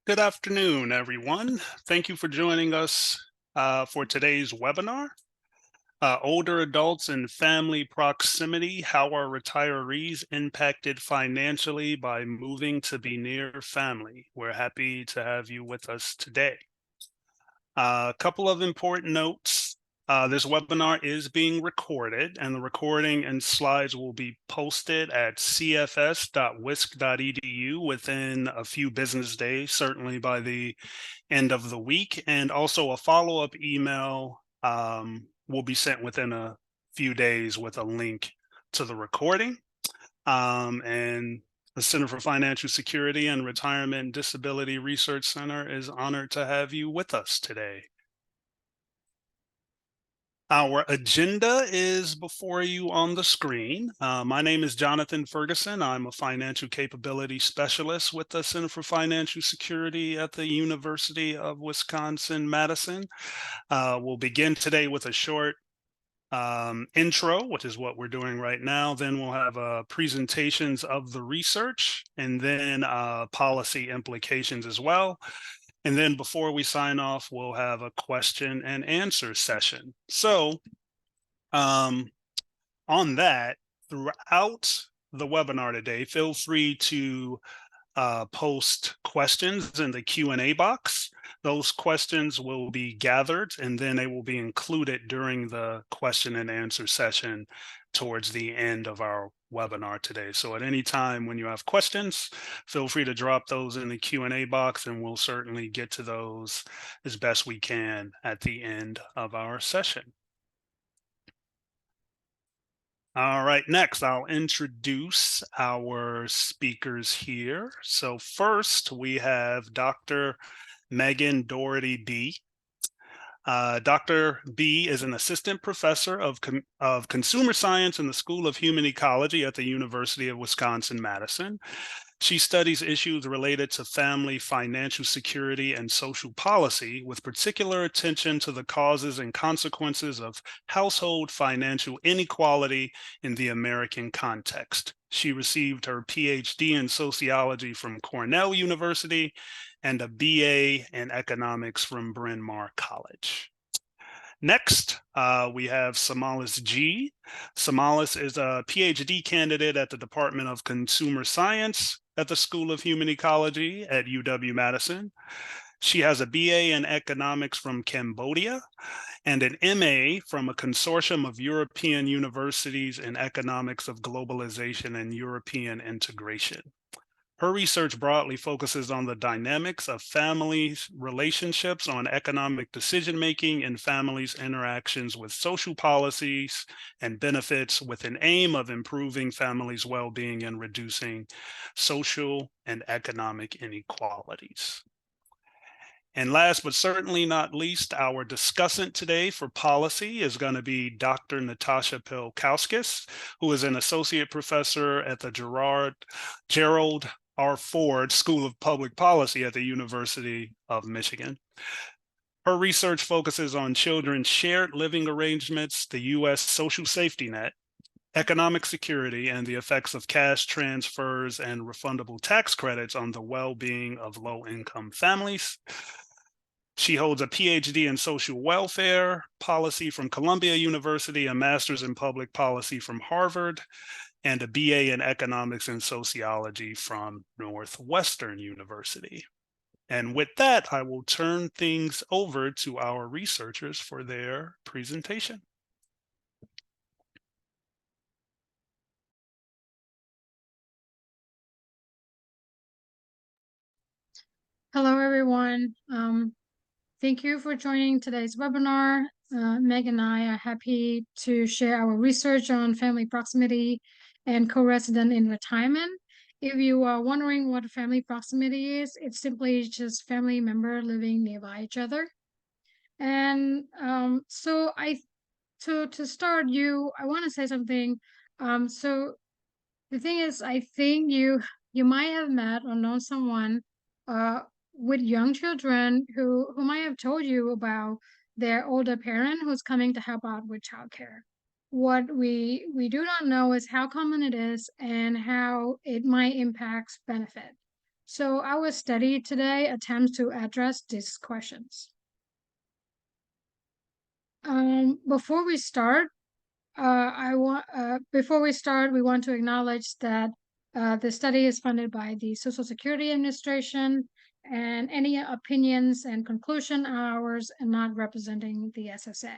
Good afternoon, everyone. Thank you for joining us for today's webinar, Older Adults and Family Proximity, How Are Retirees Impacted Financially by Moving to Be Near Family? We're happy to have you with us today. A couple of important notes. This webinar is being recorded, and the recording and slides will be posted at cfs.wisc.edu within a few business days, certainly by the end of the week. And also a follow-up email will be sent within a few days with a link to the recording. And the Center for Financial Security and Retirement and Disability Research Center is honored to have you with us today. Our agenda is before you on the screen. My name is Jonathan Ferguson. I'm a financial capability specialist with the Center for Financial Security at the University of Wisconsin-Madison. We'll begin today with a short intro, which is what we're doing right now. Then we'll have presentations of the research and then policy implications as well. And then before we sign off, we'll have a question and answer session. So on that, throughout the webinar today, feel free to post questions in the Q&A box. Those questions will be gathered and then they will be included during the question and answer session towards the end of our webinar today. So at any time when you have questions, feel free to drop those in the Q&A box and we'll certainly get to those as best we can at the end of our session. All right, next I'll introduce our speakers here. So first we have Dr. Megan Doherty B. Dr. B is an assistant professor of consumer science in the School of Human Ecology at the University of Wisconsin-Madison. She studies issues related to family, financial security, and social policy, with particular attention to the causes and consequences of household financial inequality in the American context. She received her PhD in sociology from Cornell University and a BA in economics from Bryn Mawr College. Next, we have Somalis G. Somalis is a PhD candidate at the Department of Consumer Science at the School of Human Ecology at UW-Madison. She has a BA in economics from Cambodia and an MA from a consortium of European universities in economics of globalization and European integration. Her research broadly focuses on the dynamics of families' relationships, on economic decision-making and families' interactions with social policies and benefits, with an aim of improving families' well-being and reducing social and economic inequalities. And last but certainly not least, our discussant today for policy is going to be Dr. Natasha Pilkauskas, who is an associate professor at the Gerald R. Ford School of Public Policy at the University of Michigan. Her research focuses on children's shared living arrangements, the U.S. social safety net, economic security, and the effects of cash transfers and refundable tax credits on the well-being of low-income families. She holds a PhD in social welfare policy from Columbia University, a master's in public policy from Harvard, and a BA in economics and sociology from Northwestern University. And with that, I will turn things over to our researchers for their presentation. Hello, everyone. Thank you for joining today's webinar. Meg and I are happy to share our research on family proximity and co-resident in retirement. If you are wondering what family proximity is, it's simply just family member living nearby each other. And to start, I want to say something. So the thing is, I think you might have met or known someone with young children who might have told you about their older parent who's coming to help out with childcare. What we do not know is how common it is and how it might impact benefit. So our study today attempts to address these questions. Before we start, we want to acknowledge that the study is funded by the Social Security Administration, and any opinions and conclusion are ours and not representing the SSA.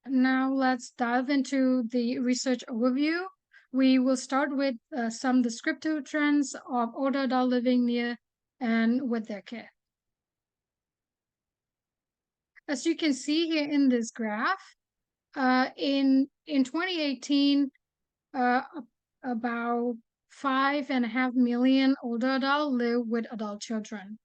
Now let's dive into the research overview. We will start with some descriptive trends of older adult living near and with their care. As you can see here in this graph, in 2018, about 5.5 million older adults live with adult children.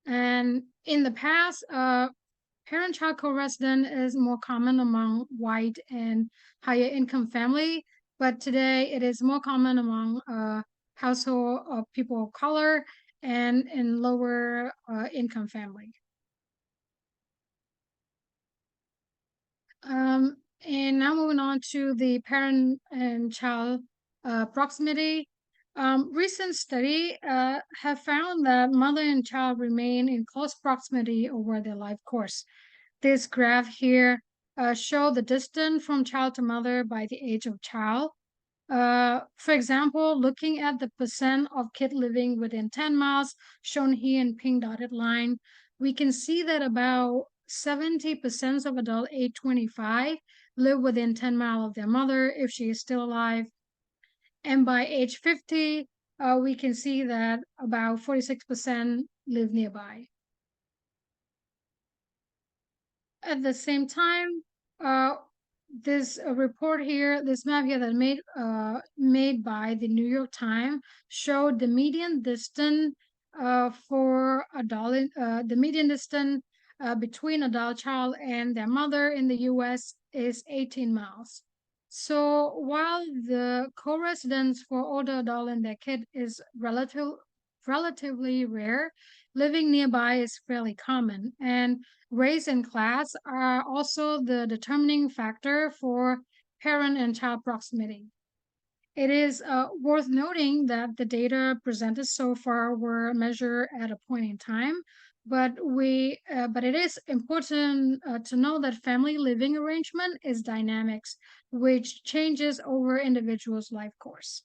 And in the past, parent-child co-resident is more common among white and higher income family, but today it is more common among household of people of color and in lower income family. And now moving on to the parent and child proximity. Recent study have found that mother and child remain in close proximity over their life course. This graph here show the distance from child to mother by the age of child. For example, looking at the percent of kids living within 10 miles, shown here in pink dotted line, we can see that about 70% of adults age 25 live within 10 miles of their mother if she is still alive. And by age 50, we can see that about 46% live nearby. At the same time, this report here, this map here that made by the New York Times showed the median distance for adult, the median distance between adult child and their mother in the U.S. is 18 miles. So while the co-residence for older adult and their kid is relatively rare, living nearby is fairly common, and race and class are also the determining factor for parent and child proximity. It is worth noting that the data presented so far were measured at a point in time, but it is important to know that family living arrangement is dynamics, which changes over individuals' life course.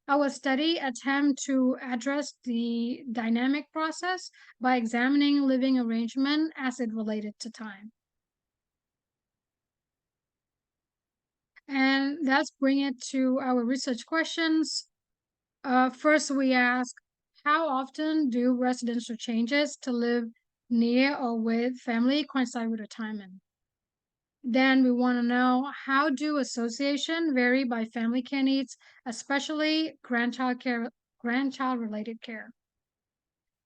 Our study attempt to address the dynamic process by examining living arrangement as it related to time. And let's bring it to our research questions. First, we ask, how often do residential changes to live near or with family coincide with retirement? Then we want to know, how do association vary by family care needs, especially grandchild related care?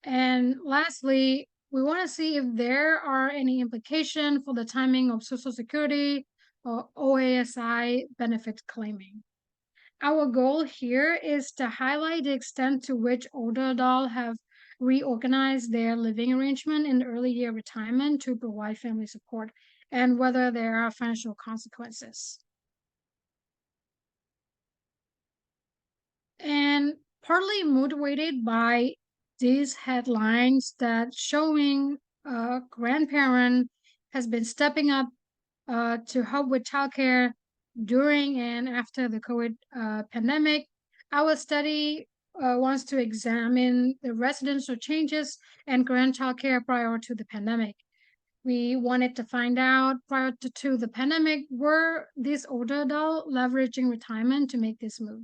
And lastly, we want to see if there are any implications for the timing of Social Security or OASI benefit claiming. Our goal here is to highlight the extent to which older adults have reorganized their living arrangement in early year retirement to provide family support, and whether there are financial consequences. And partly motivated by these headlines that showing a grandparent has been stepping up to help with childcare during and after the COVID pandemic, our study wants to examine the residential changes and grandchild care prior to the pandemic. We wanted to find out prior to the pandemic, were these older adults leveraging retirement to make this move?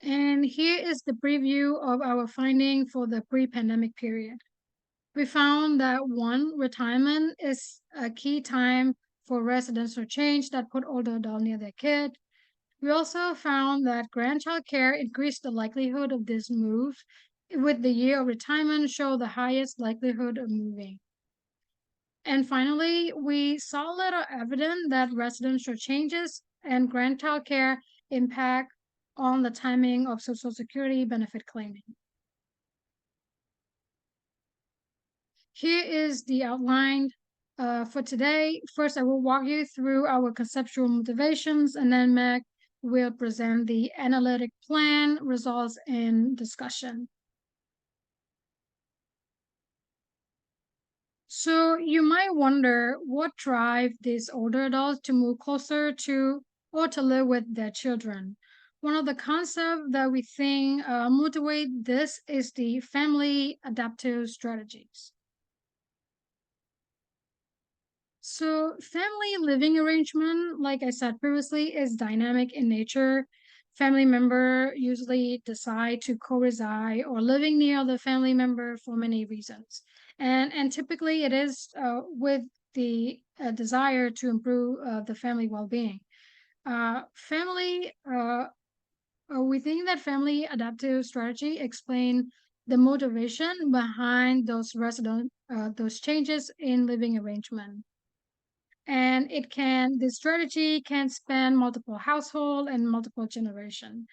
And here is the preview of our finding for the pre-pandemic period. We found that one, retirement is a key time for residential change that put older adults near their kid. We also found that grandchild care increased the likelihood of this move, with the year of retirement show the highest likelihood of moving. And finally, we saw little evidence that residential changes and grandchild care impact on the timing of Social Security benefit claiming. Here is the outline for today. First, I will walk you through our conceptual motivations, and then Meg will present the analytic plan, results, and discussion. So you might wonder what drives these older adults to move closer to or to live with their children. One of the concepts that we think motivate this is the family adaptive strategies. So, family living arrangement, like I said previously, is dynamic in nature. Family member usually decide to co-reside or living near the family member for many reasons, and typically it is with the desire to improve the family well-being. Family, we think that family adaptive strategy explain the motivation behind those changes in living arrangement, and the strategy can span multiple household and multiple generation.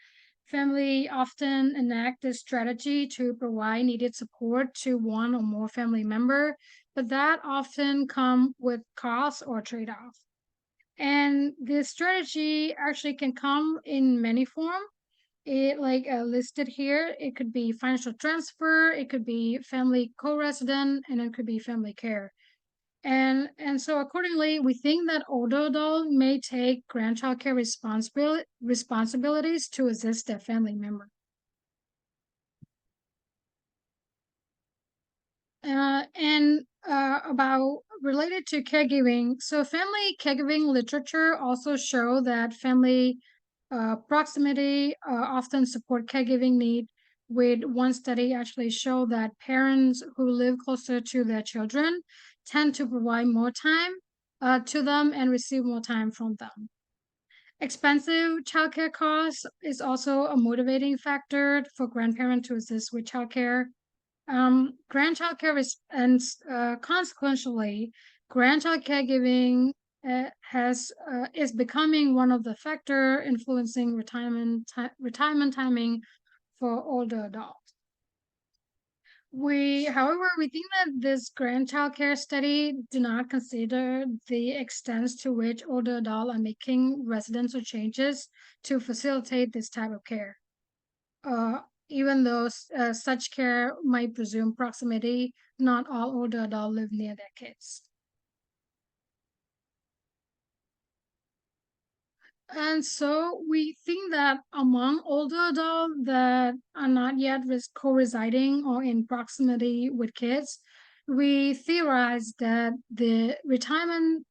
Family often enact this strategy to provide needed support to one or more family member, but that often come with costs or trade-off. And this strategy actually can come in many form. It like listed here, it could be financial transfer, it could be family co-resident, and it could be family care. And so accordingly, we think that older adult may take grandchild care responsibilities to assist their family member. About related to caregiving, so family caregiving literature also show that family proximity often support caregiving need. With one study actually show that parents who live closer to their children tend to provide more time to them and receive more time from them. Expensive childcare costs is also a motivating factor for grandparents to assist with childcare. Grandchild care and consequentially, grandchild caregiving has is becoming one of the factor influencing retirement timing for older adults. However, we think that this grandchild care study do not consider the extent to which older adults are making residential changes to facilitate this type of care. Even though such care might presume proximity, not all older adults live near their kids. And so we think that among older adults that are not yet co-residing or in proximity with kids, we theorize that the retirement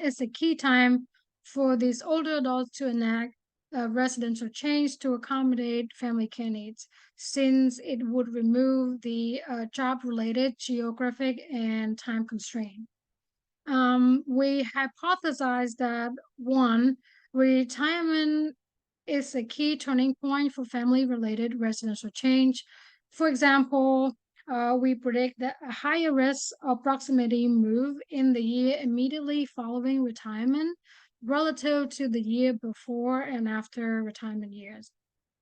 is a key time for these older adults to enact residential change to accommodate family care needs, since it would remove the job-related geographic and time constraint. We hypothesize that one, retirement is a key turning point for family-related residential change. For example, we predict that a higher risk of proximity move in the year immediately following retirement relative to the year before and after retirement years.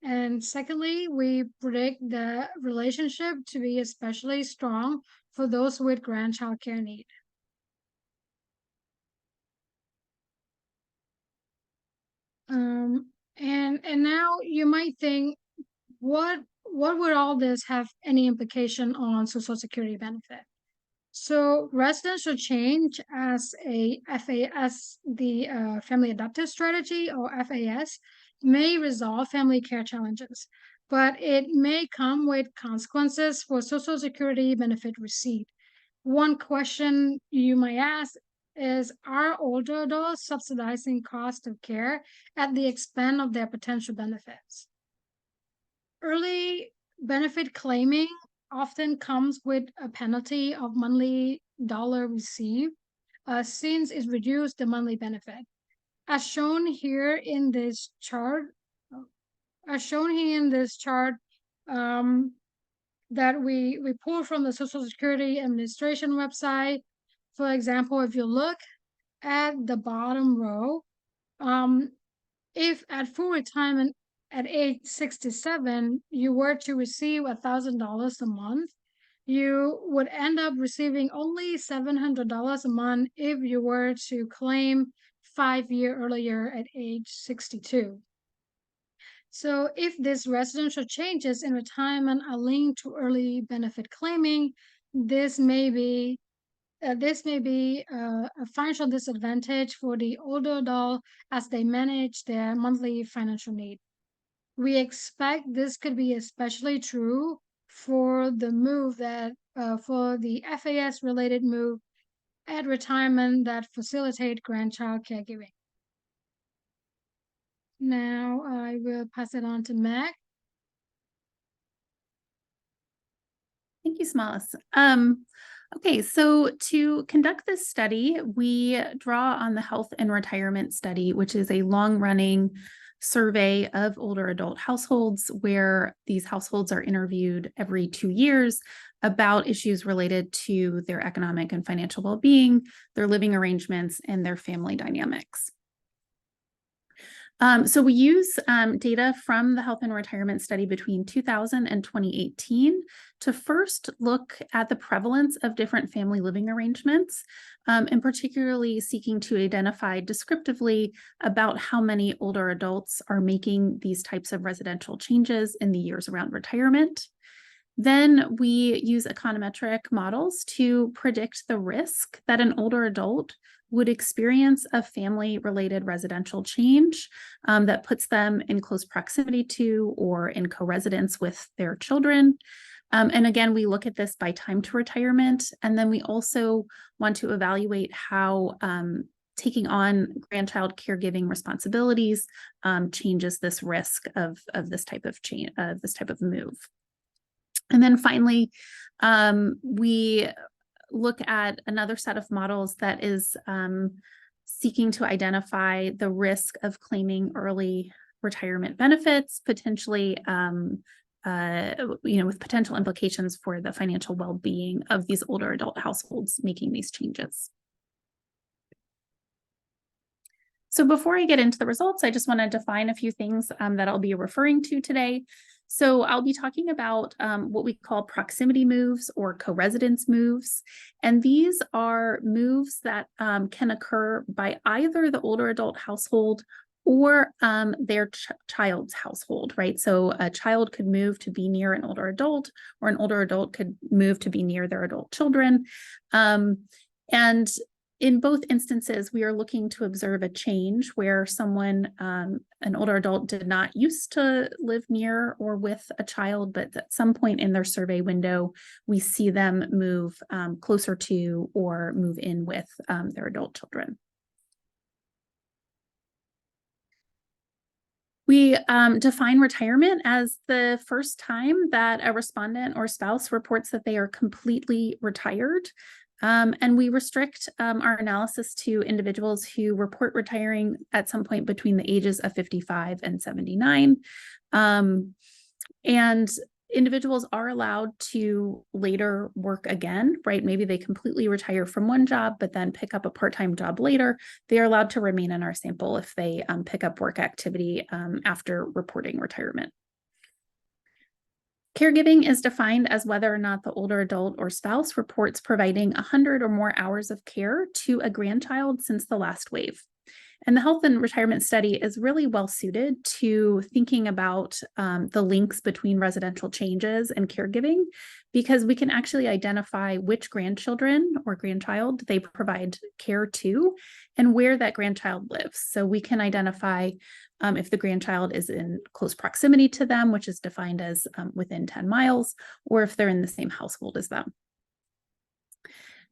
And secondly, we predict the relationship to be especially strong for those with grandchild care need. And now you might think, what would all this have any implication on Social Security benefit? So residential change as a FAS, the Family Adaptive Strategy or FAS, may resolve family care challenges, but it may come with consequences for Social Security benefit receipt. One question you might ask is, are older adults subsidizing cost of care at the expense of their potential benefits? Early benefit claiming often comes with a penalty of monthly dollar received, since it reduces the monthly benefit. As shown here in this chart, as shown here in this chart, that we pull from the Social Security Administration website. For example, if you look at the bottom row, if at full retirement at age 67, you were to receive $1,000 a month, you would end up receiving only $700 a month if you were to claim 5 years earlier at age 62. So if these residential changes in retirement are linked to early benefit claiming, this may be a financial disadvantage for the older adult as they manage their monthly financial need. We expect this could be especially true for the move for the FAS related move at retirement that facilitate grandchild caregiving. Now I will pass it on to Meg. Thank you, Somalis. Okay, so to conduct this study, we draw on the Health and Retirement Study, which is a long-running survey of older adult households where these households are interviewed every 2 years about issues related to their economic and financial well-being, their living arrangements, and their family dynamics. So we use data from the Health and Retirement Study between 2000 and 2018 to first look at the prevalence of different family living arrangements, and particularly seeking to identify descriptively about how many older adults are making these types of residential changes in the years around retirement. Then we use econometric models to predict the risk that an older adult would experience a family-related residential change that puts them in close proximity to or in co-residence with their children. And again, we look at this by time to retirement. And then we also want to evaluate how taking on grandchild caregiving responsibilities changes this risk of this type of change, this type of move. And then finally, we look at another set of models that is seeking to identify the risk of claiming early retirement benefits, potentially, with potential implications for the financial well-being of these older adult households making these changes. So before I get into the results, I just want to define a few things that I'll be referring to today. So I'll be talking about what we call proximity moves or co-residence moves. And these are moves that can occur by either the older adult household or their child's household, right? So a child could move to be near an older adult, or an older adult could move to be near their adult children. And in both instances, we are looking to observe a change where someone, an older adult, did not used to live near or with a child, but at some point in their survey window, we see them move closer to or move in with their adult children. We define retirement as the first time that a respondent or spouse reports that they are completely retired. And we restrict our analysis to individuals who report retiring at some point between the ages of 55 and 79. And individuals are allowed to later work again, right? Maybe they completely retire from one job, but then pick up a part-time job later. They are allowed to remain in our sample if they pick up work activity after reporting retirement. Caregiving is defined as whether or not the older adult or spouse reports providing 100 or more hours of care to a grandchild since the last wave. And the Health and Retirement Study is really well suited to thinking about the links between residential changes and caregiving, because we can actually identify which grandchildren or grandchild they provide care to and where that grandchild lives. So we can identify if the grandchild is in close proximity to them, which is defined as within 10 miles, or if they're in the same household as them.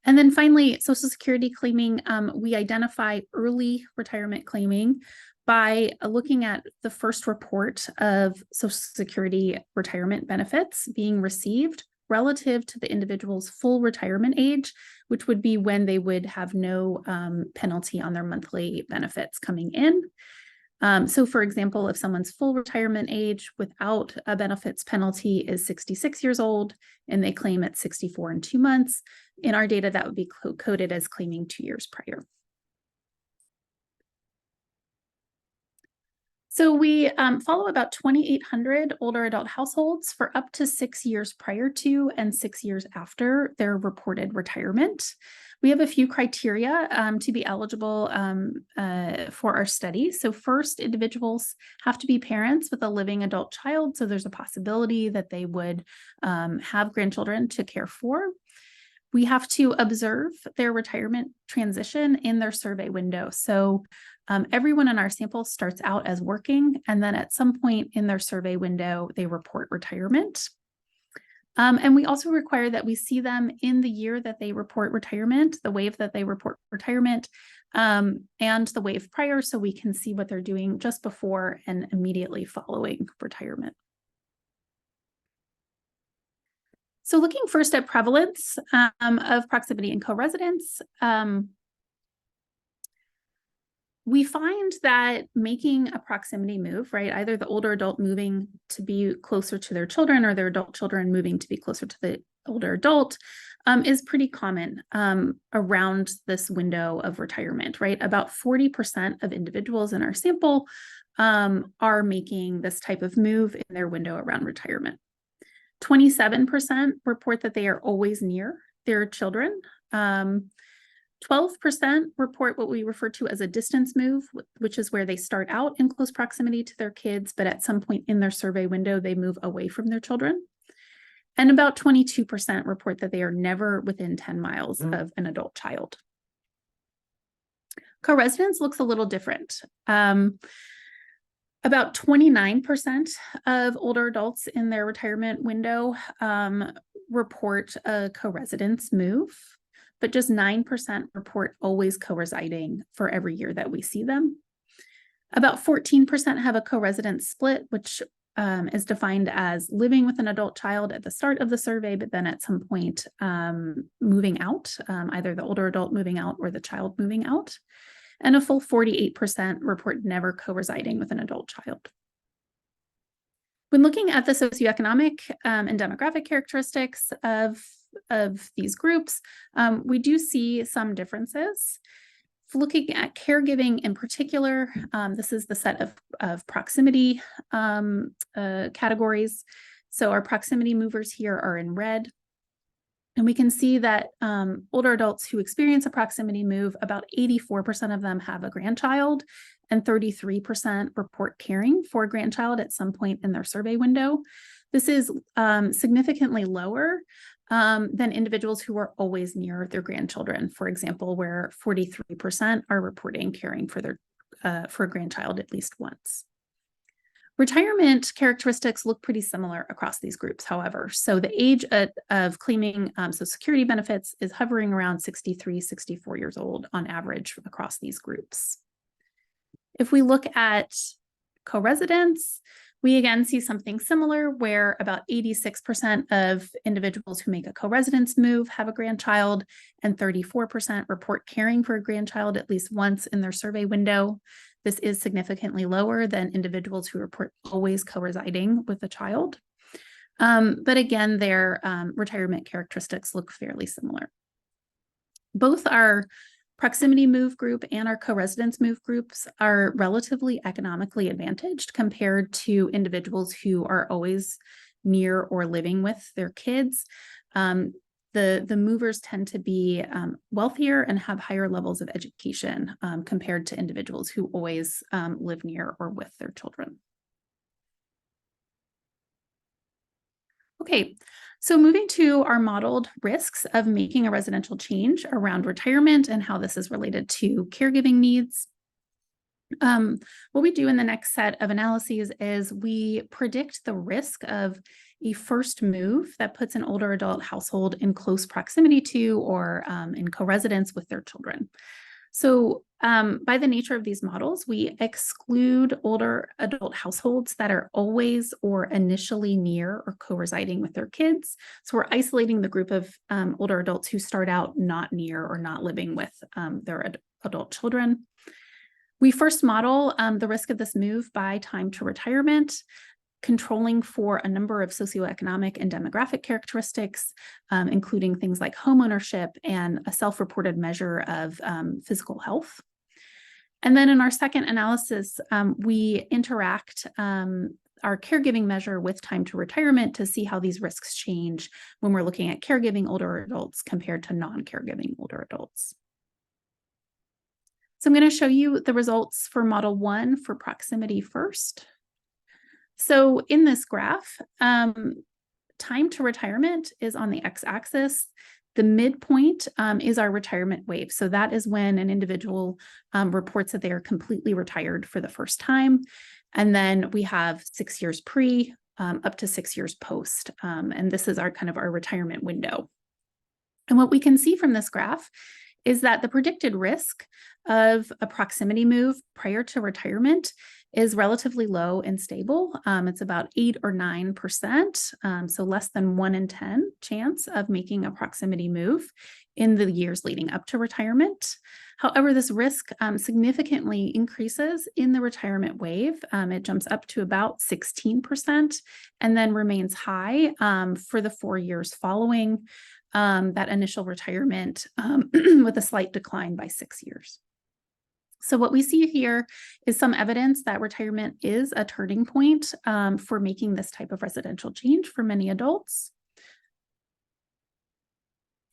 And then finally, Social Security claiming, we identify early retirement claiming by looking at the first report of Social Security retirement benefits being received relative to the individual's full retirement age, which would be when they would have no penalty on their monthly benefits coming in. So for example, if someone's full retirement age without a benefits penalty is 66 years old and they claim at 64 and 2 months, in our data, that would be coded as claiming 2 years prior. So we follow about 2,800 older adult households for up to 6 years prior to and 6 years after their reported retirement. We have a few criteria to be eligible for our study. So first, individuals have to be parents with a living adult child. So there's a possibility that they would have grandchildren to care for. We have to observe their retirement transition in their survey window. So everyone in our sample starts out as working, and then at some point in their survey window, they report retirement. And we also require that we see them in the year that they report retirement, the wave that they report retirement, and the wave prior, so we can see what they're doing just before and immediately following retirement. So looking first at prevalence of proximity and co-residence, we find that making a proximity move, right, either the older adult moving to be closer to their children or their adult children moving to be closer to the older adult, is pretty common around this window of retirement, right? About 40% of individuals in our sample are making this type of move in their window around retirement. 27% report that they are always near their children. 12% report what we refer to as a distance move, which is where they start out in close proximity to their kids, but at some point in their survey window, they move away from their children. And about 22% report that they are never within 10 miles of an adult child. Co-residence looks a little different. About 29% of older adults in their retirement window report a co-residence move, but just 9% report always co-residing for every year that we see them. About 14% have a co-residence split, which is defined as living with an adult child at the start of the survey, but then at some point moving out, either the older adult moving out or the child moving out. And a full 48% report never co-residing with an adult child. When looking at the socioeconomic and demographic characteristics of these groups, we do see some differences. Looking at caregiving in particular, this is the set of proximity categories. So our proximity movers here are in red. And we can see that older adults who experience a proximity move, about 84% of them have a grandchild, and 33% report caring for a grandchild at some point in their survey window. This is significantly lower than individuals who are always near their grandchildren, for example, where 43% are reporting caring for a grandchild at least once. Retirement characteristics look pretty similar across these groups, however. So the age of claiming Social Security benefits is hovering around 63, 64 years old on average across these groups. If we look at co-residence, we again see something similar where about 86% of individuals who make a co-residence move have a grandchild, and 34% report caring for a grandchild at least once in their survey window. This is significantly lower than individuals who report always co-residing with a child. But again, their retirement characteristics look fairly similar. Both our proximity move group and our co-residence move groups are relatively economically advantaged compared to individuals who are always near or living with their kids. The movers tend to be wealthier and have higher levels of education compared to individuals who always live near or with their children. Okay, so moving to our modeled risks of making a residential change around retirement and how this is related to caregiving needs. What we do in the next set of analyses is we predict the risk of a first move that puts an older adult household in close proximity to or in co-residence with their children. So by the nature of these models, we exclude older adult households that are always or initially near or co-residing with their kids. So we're isolating the group of older adults who start out not near or not living with their adult children. We first model the risk of this move by time to retirement, controlling for a number of socioeconomic and demographic characteristics, including things like homeownership and a self-reported measure of physical health. And then in our second analysis, we interact our caregiving measure with time to retirement to see how these risks change when we're looking at caregiving older adults compared to non-caregiving older adults. So I'm going to show you the results for Model 1 for proximity first. So in this graph, time to retirement is on the x-axis. The midpoint is our retirement wave. So that is when an individual reports that they are completely retired for the first time. And then we have 6 years pre, up to 6 years post. And this is our retirement window. And what we can see from this graph is that the predicted risk of a proximity move prior to retirement is relatively low and stable. It's about 8 or 9%, so less than 1 in 10 chance of making a proximity move in the years leading up to retirement. However, this risk significantly increases in the retirement wave. It jumps up to about 16% and then remains high for the 4 years following that initial retirement with a slight decline by 6 years. So what we see here is some evidence that retirement is a turning point for making this type of residential change for many adults.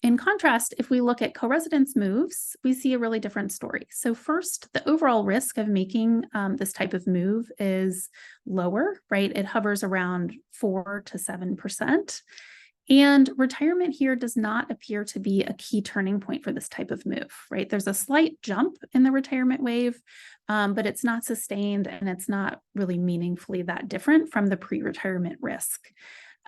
In contrast, if we look at co-residence moves, we see a really different story. So first, the overall risk of making this type of move is lower, right? It hovers around 4 to 7%. And retirement here does not appear to be a key turning point for this type of move, right? There's a slight jump in the retirement wave, but it's not sustained and it's not really meaningfully that different from the pre-retirement risk.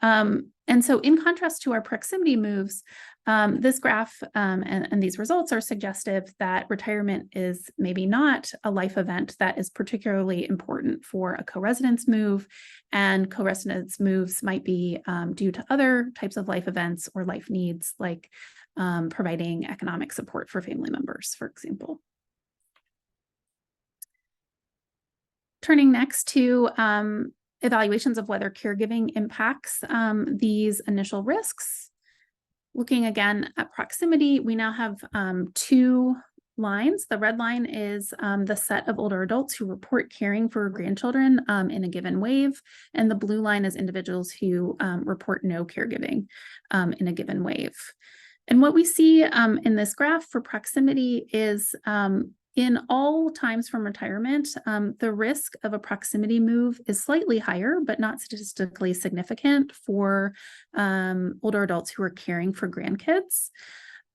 And so in contrast to our proximity moves, this graph and these results are suggestive that retirement is maybe not a life event that is particularly important for a co-residence move, and co-residence moves might be due to other types of life events or life needs, like providing economic support for family members, for example. Turning next to evaluations of whether caregiving impacts these initial risks. Looking again at proximity, we now have 2 lines. The red line is the set of older adults who report caring for grandchildren in a given wave, and the blue line is individuals who report no caregiving in a given wave. And what we see in this graph for proximity is in all times from retirement, the risk of a proximity move is slightly higher, but not statistically significant for older adults who are caring for grandkids.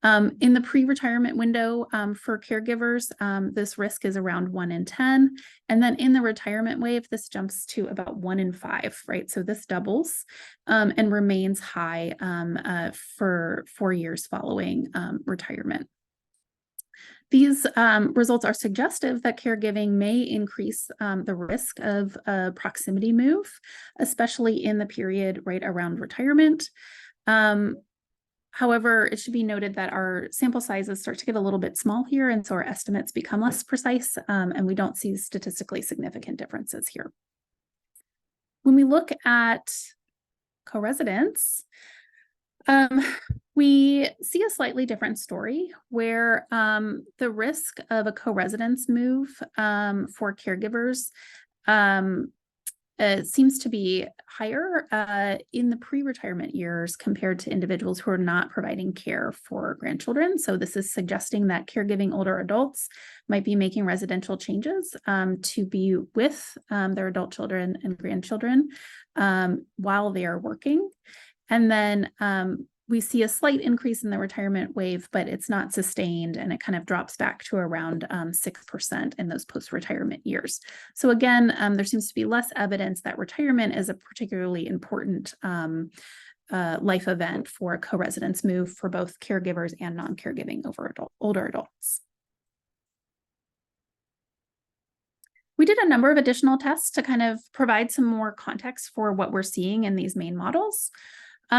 In the pre-retirement window for caregivers, this risk is around 1 in 10. And then in the retirement wave, this jumps to about 1 in 5, right? So this doubles and remains high for 4 years following retirement. These results are suggestive that caregiving may increase the risk of a proximity move, especially in the period right around retirement. However, it should be noted that our sample sizes start to get a little bit small here, and so our estimates become less precise, and we don't see statistically significant differences here. When we look at co-residence, we see a slightly different story where the risk of a co-residence move for caregivers seems to be higher in the pre-retirement years compared to individuals who are not providing care for grandchildren. So this is suggesting that caregiving older adults might be making residential changes to be with their adult children and grandchildren while they are working. And then we see a slight increase in the retirement wave, but it's not sustained, and it kind of drops back to around 6% in those post-retirement years. So again, there seems to be less evidence that retirement is a particularly important life event for a co-residence move for both caregivers and non-caregiving older adults. We did a number of additional tests to kind of provide some more context for what we're seeing in these main models.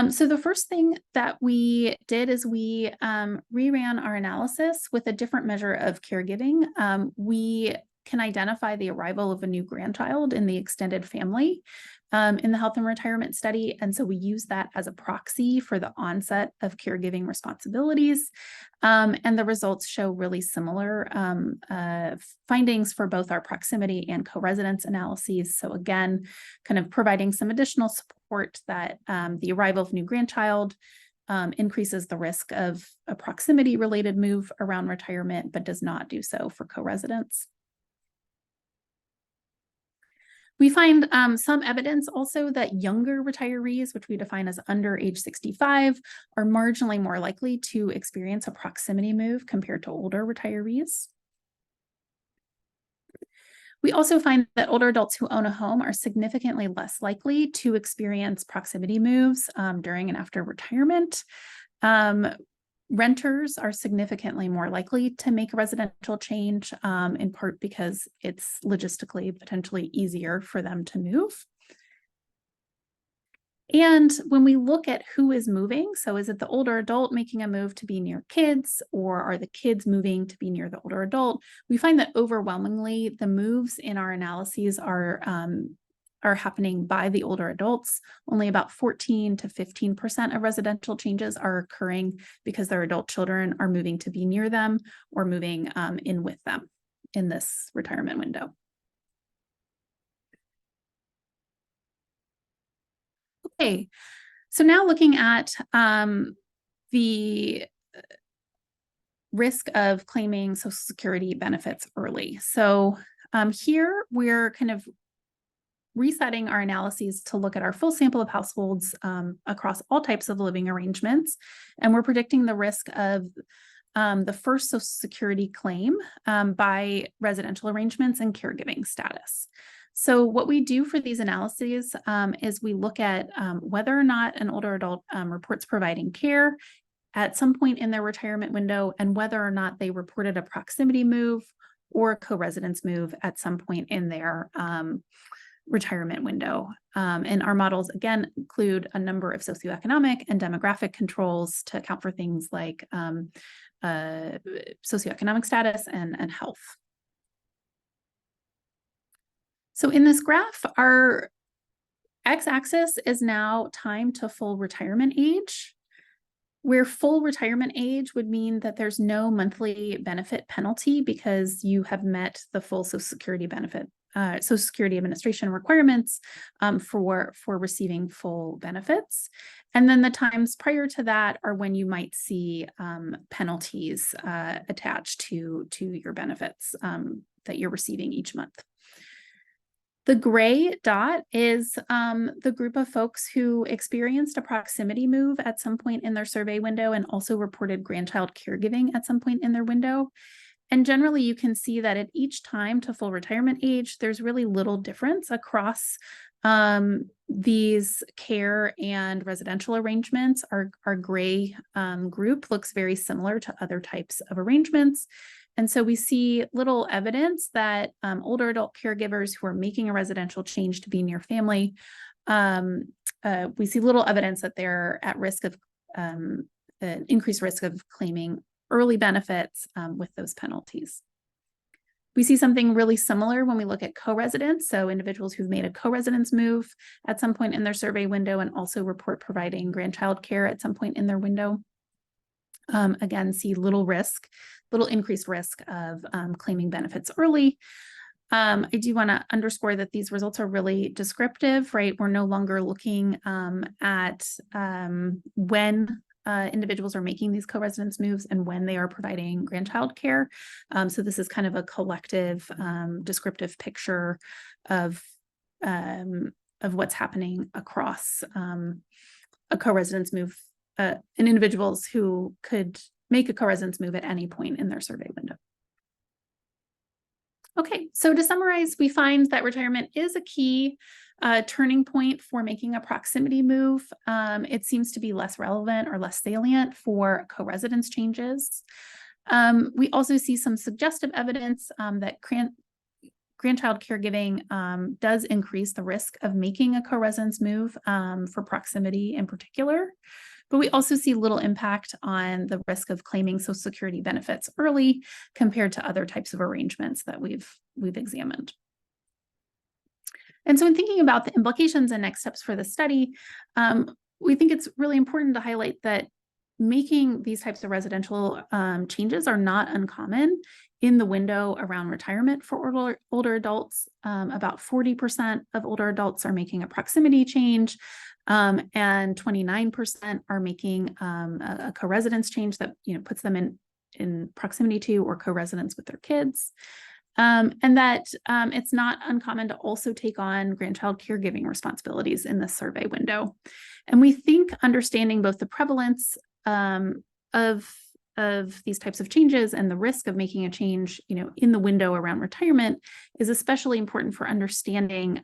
So the first thing that we did is we reran our analysis with a different measure of caregiving. We can identify the arrival of a new grandchild in the extended family in the health and retirement study. And so we use that as a proxy for the onset of caregiving responsibilities. And the results show really similar findings for both our proximity and co-residence analyses. So again, kind of providing some additional support that the arrival of new grandchild increases the risk of a proximity-related move around retirement, but does not do so for co-residents. We find some evidence also that younger retirees, which we define as under age 65, are marginally more likely to experience a proximity move compared to older retirees. We also find that older adults who own a home are significantly less likely to experience proximity moves during and after retirement. Renters are significantly more likely to make a residential change, in part because it's logistically potentially easier for them to move. And when we look at who is moving, so is it the older adult making a move to be near kids, or are the kids moving to be near the older adult? We find that overwhelmingly the moves in our analyses are happening by the older adults. Only about 14 to 15% of residential changes are occurring because their adult children are moving to be near them or moving in with them in this retirement window. Okay, so now looking at the risk of claiming Social Security benefits early. So here we're kind of resetting our analyses to look at our full sample of households across all types of living arrangements. And we're predicting the risk of the first Social Security claim by residential arrangements and caregiving status. So what we do for these analyses is we look at whether or not an older adult reports providing care at some point in their retirement window, and whether or not they reported a proximity move or a co-residence move at some point in their retirement window. And our models, again, include a number of socioeconomic and demographic controls to account for things like socioeconomic status and health. So in this graph, our x-axis is now time to full retirement age, where full retirement age would mean that there's no monthly benefit penalty because you have met the full Social Security benefit, Social Security Administration requirements for receiving full benefits. And then the times prior to that are when you might see penalties attached to your benefits that you're receiving each month. The gray dot is the group of folks who experienced a proximity move at some point in their survey window and also reported grandchild caregiving at some point in their window. And generally, you can see that at each time to full retirement age, there's really little difference across these care and residential arrangements. Our gray group looks very similar to other types of arrangements. And so we see little evidence that older adult caregivers who are making a residential change to be near family, we see little evidence that they're at risk of an increased risk of claiming early benefits with those penalties. We see something really similar when we look at co-residents, so individuals who've made a co-residence move at some point in their survey window and also report providing grandchild care at some point in their window. Again, see little increased risk of claiming benefits early. I do want to underscore that these results are really descriptive, right? We're no longer looking at when individuals are making these co-residence moves and when they are providing grandchild care. So this is kind of a collective descriptive picture of what's happening across a co-residence move in individuals who could make a co-residence move at any point in their survey window. Okay, so to summarize, we find that retirement is a key turning point for making a proximity move. It seems to be less relevant or less salient for co-residence changes. We also see some suggestive evidence that grandchild caregiving does increase the risk of making a co-residence move for proximity in particular. But we also see little impact on the risk of claiming Social Security benefits early compared to other types of arrangements that we've examined. And so in thinking about the implications and next steps for the study, we think it's really important to highlight that making these types of residential changes are not uncommon in the window around retirement for older adults. About 40% of older adults are making a proximity change, and 29% are making a co-residence change that puts them in proximity to or co-residence with their kids. And that it's not uncommon to also take on grandchild caregiving responsibilities in this survey window. And we think understanding both the prevalence of these types of changes and the risk of making a change, in the window around retirement is especially important for understanding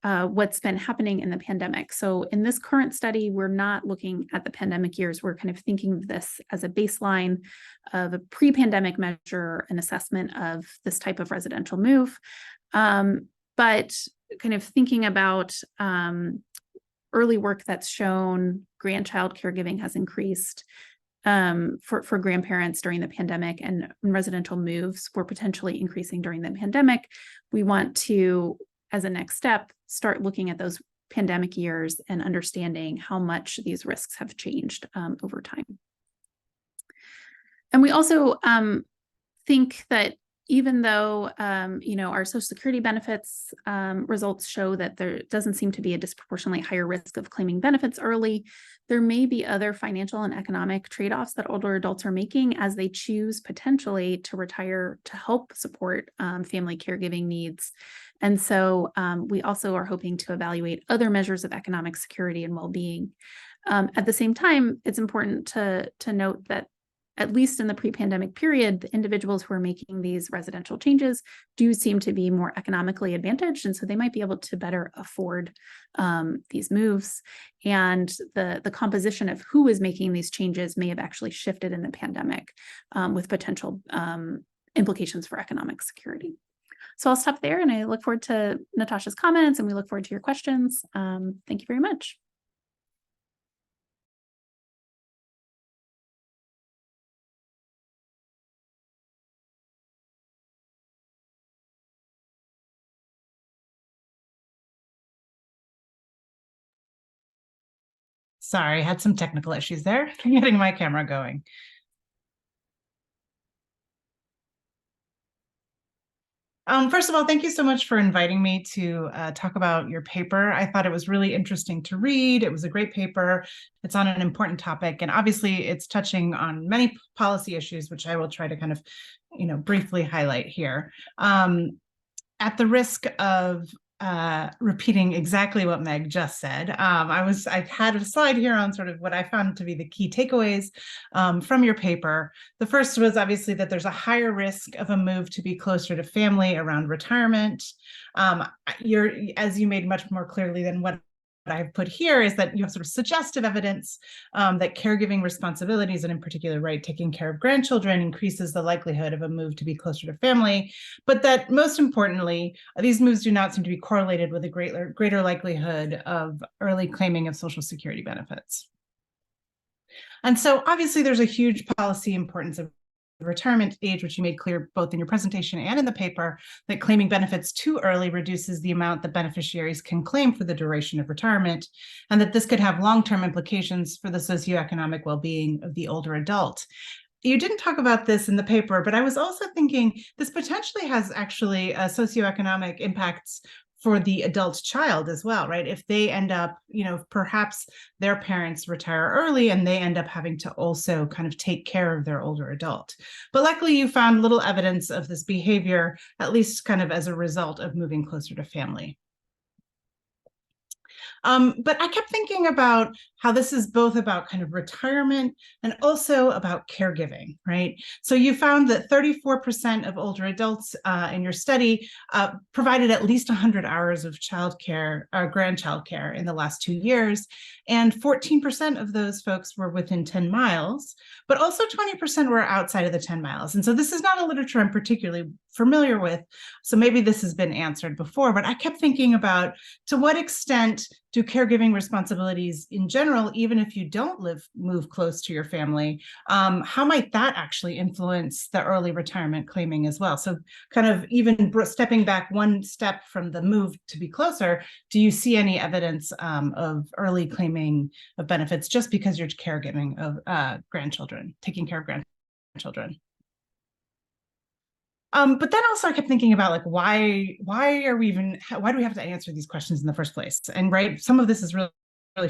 what's been happening in the pandemic. So in this current study, we're not looking at the pandemic years. We're kind of thinking of this as a baseline of a pre-pandemic measure, an assessment of this type of residential move. But kind of thinking about early work that's shown grandchild caregiving has increased for grandparents during the pandemic, and residential moves were potentially increasing during the pandemic. We want to, as a next step, start looking at those pandemic years and understanding how much these risks have changed over time. And we also think that even though our Social Security benefits results show that there doesn't seem to be a disproportionately higher risk of claiming benefits early, there may be other financial and economic trade-offs that older adults are making as they choose potentially to retire to help support family caregiving needs. And so we also are hoping to evaluate other measures of economic security and well-being. At the same time, it's important to note that at least in the pre-pandemic period, the individuals who are making these residential changes do seem to be more economically advantaged. And so they might be able to better afford these moves. And the composition of who is making these changes may have actually shifted in the pandemic with potential implications for economic security. So I'll stop there, and I look forward to Natasha's comments, and we look forward to your questions. Thank you very much. Sorry, I had some technical issues there getting my camera going. First of all, thank you so much for inviting me to talk about your paper. I thought it was really interesting to read. It was a great paper. It's on an important topic, and obviously it's touching on many policy issues, which I will try to kind of, briefly highlight here. At the risk of repeating exactly what Meg just said, I had a slide here on sort of what I found to be the key takeaways from your paper. The first was obviously that there's a higher risk of a move to be closer to family around retirement. As you made much more clearly than what I've put here, is that you have sort of suggestive evidence that caregiving responsibilities, and in particular, taking care of grandchildren, increases the likelihood of a move to be closer to family, but that most importantly, these moves do not seem to be correlated with a greater likelihood of early claiming of Social Security benefits. And so obviously there's a huge policy importance of retirement age, which you made clear both in your presentation and in the paper, that claiming benefits too early reduces the amount that beneficiaries can claim for the duration of retirement, and that this could have long-term implications for the socioeconomic well-being of the older adult. You didn't talk about this in the paper, but I was also thinking this potentially has actually socioeconomic impacts for the adult child as well, right? If they end up, perhaps their parents retire early and they end up having to also kind of take care of their older adult. But luckily you found little evidence of this behavior, at least kind of as a result of moving closer to family. But I kept thinking about how this is both about kind of retirement and also about caregiving, right? So you found that 34% of older adults in your study provided at least 100 hours of childcare, grandchild care in the last 2 years, and 14% of those folks were within 10 miles, but also 20% were outside of the 10 miles. And so this is not a literature I'm particularly familiar with, so maybe this has been answered before, but I kept thinking about, to what extent do do caregiving responsibilities in general, even if you don't move close to your family, how might that actually influence the early retirement claiming as well? So kind of even stepping back one step from the move to be closer, do you see any evidence of early claiming of benefits just because you're caregiving of grandchildren, taking care of grandchildren? But then also I kept thinking about like, why do we have to answer these questions in the first place? And right, some of this is really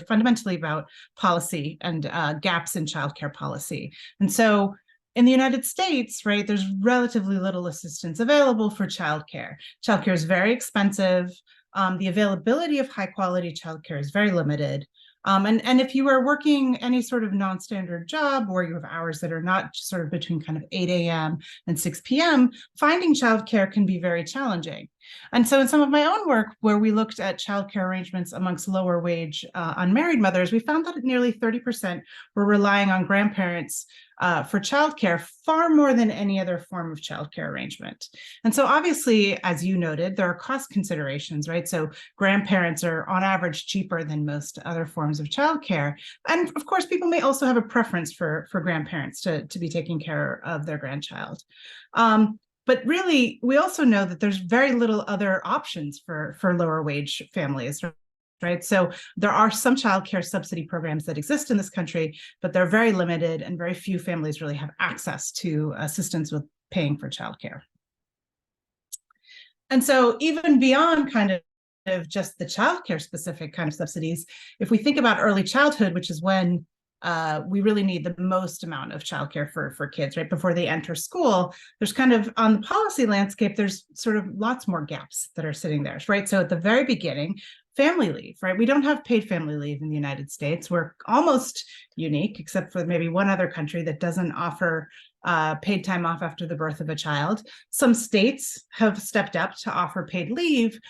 fundamentally about policy and gaps in childcare policy. And so in the United States, right, there's relatively little assistance available for childcare. Childcare is very expensive. The availability of high quality childcare is very limited. And if you are working any sort of non-standard job or you have hours that are not sort of between kind of 8 a.m. and 6 p.m., finding childcare can be very challenging. And so in some of my own work, where we looked at childcare arrangements amongst lower wage unmarried mothers, we found that nearly 30% were relying on grandparents for childcare far more than any other form of childcare arrangement. And so obviously, as you noted, there are cost considerations, right? So grandparents are on average cheaper than most other forms of childcare. And of course, people may also have a preference for grandparents to be taking care of their grandchild. But really, we also know that there's very little other options for lower wage families, right? So there are some childcare subsidy programs that exist in this country, but they're very limited and very few families really have access to assistance with paying for childcare. And so even beyond kind of just the childcare specific kind of subsidies, if we think about early childhood, which is when we really need the most amount of childcare for kids, right before they enter school, there's kind of on the policy landscape, there's sort of lots more gaps that are sitting there, right? So at the very beginning, family leave, right? We don't have paid family leave in the United States. We're almost unique, except for maybe one other country that doesn't offer paid time off after the birth of a child. Some states have stepped up to offer paid leave.